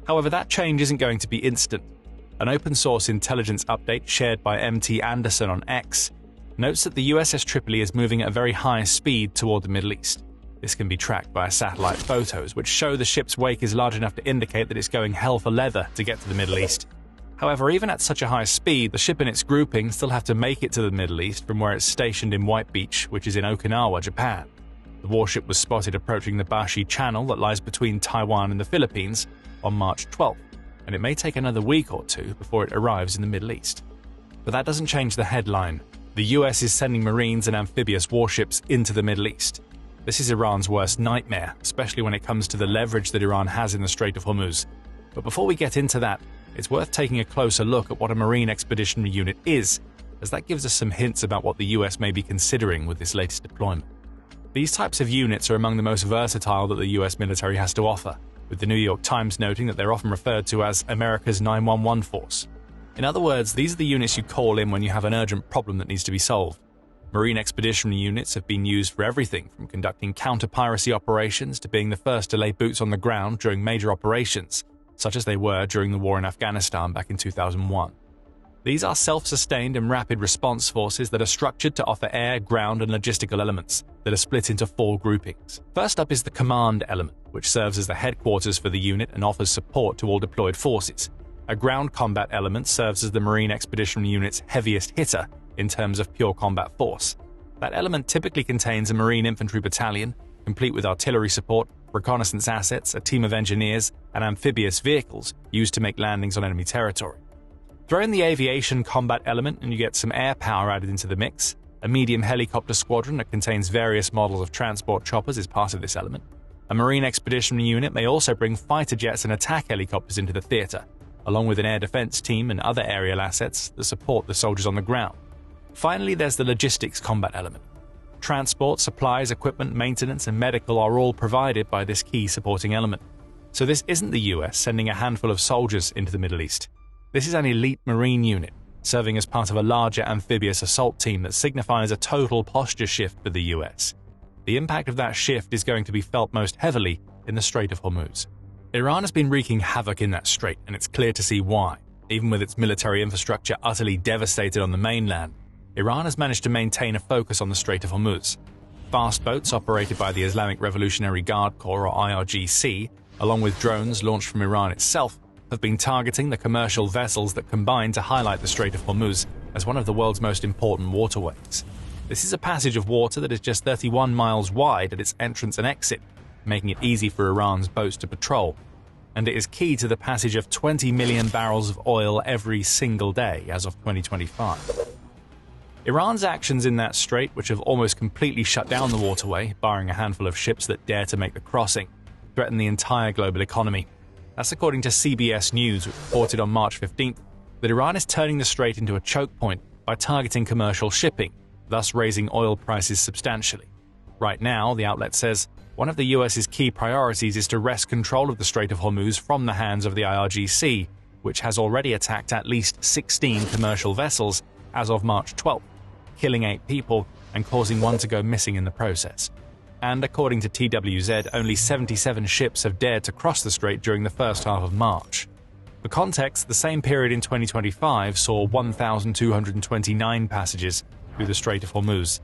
However, that change isn't going to be instant. An open-source intelligence update shared by MT Anderson on X notes that the USS Tripoli is moving at a very high speed toward the Middle East. This can be tracked via satellite photos, which show the ship's wake is large enough to indicate that it's going hell for leather to get to the Middle East. However, even at such a high speed, the ship and its grouping still have to make it to the Middle East from where it's stationed in White Beach, which is in Okinawa, Japan. The warship was spotted approaching the Bashi Channel that lies between Taiwan and the Philippines on March 12th, and it may take another week or two before it arrives in the Middle East. But that doesn't change the headline. The US is sending Marines and amphibious warships into the Middle East. This is Iran's worst nightmare, especially when it comes to the leverage that Iran has in the Strait of Hormuz. But before we get into that, it's worth taking a closer look at what a Marine Expeditionary Unit is, as that gives us some hints about what the US may be considering with this latest deployment. These types of units are among the most versatile that the US military has to offer, with the New York Times noting that they're often referred to as America's 911 force. In other words, these are the units you call in when you have an urgent problem that needs to be solved. Marine Expeditionary Units have been used for everything from conducting counter-piracy operations to being the first to lay boots on the ground during major operations, such as they were during the war in Afghanistan back in 2001. These are self-sustained and rapid response forces that are structured to offer air, ground, and logistical elements that are split into 4 groupings. First up is the command element, which serves as the headquarters for the unit and offers support to all deployed forces. A ground combat element serves as the Marine Expeditionary Unit's heaviest hitter in terms of pure combat force. That element typically contains a Marine infantry battalion, complete with artillery support, reconnaissance assets, a team of engineers, and amphibious vehicles used to make landings on enemy territory. Throw in the aviation combat element and you get some air power added into the mix. A medium helicopter squadron that contains various models of transport choppers is part of this element. A Marine Expeditionary Unit may also bring fighter jets and attack helicopters into the theater, along with an air defense team and other aerial assets that support the soldiers on the ground. Finally, there's the logistics combat element. Transport, supplies, equipment, maintenance, and medical are all provided by this key supporting element. So this isn't the US sending a handful of soldiers into the Middle East. This is an elite Marine unit, serving as part of a larger amphibious assault team that signifies a total posture shift for the US. The impact of that shift is going to be felt most heavily in the Strait of Hormuz. Iran has been wreaking havoc in that strait, and it's clear to see why. Even with its military infrastructure utterly devastated on the mainland, Iran has managed to maintain a focus on the Strait of Hormuz. Fast boats operated by the Islamic Revolutionary Guard Corps or IRGC, along with drones launched from Iran itself, have been targeting the commercial vessels that combine to highlight the Strait of Hormuz as one of the world's most important waterways. This is a passage of water that is just 31 miles wide at its entrance and exit, making it easy for Iran's boats to patrol, and it is key to the passage of 20 million barrels of oil every single day as of 2025. Iran's actions in that strait, which have almost completely shut down the waterway, barring a handful of ships that dare to make the crossing, threaten the entire global economy. That's according to CBS News, which reported on March 15th that Iran is turning the strait into a choke point by targeting commercial shipping, thus raising oil prices substantially. Right now, the outlet says, one of the US's key priorities is to wrest control of the Strait of Hormuz from the hands of the IRGC, which has already attacked at least 16 commercial vessels as of March 12th, killing 8 people and causing 1 to go missing in the process. And according to TWZ, only 77 ships have dared to cross the strait during the first half of March. For context, the same period in 2025 saw 1,229 passages through the Strait of Hormuz.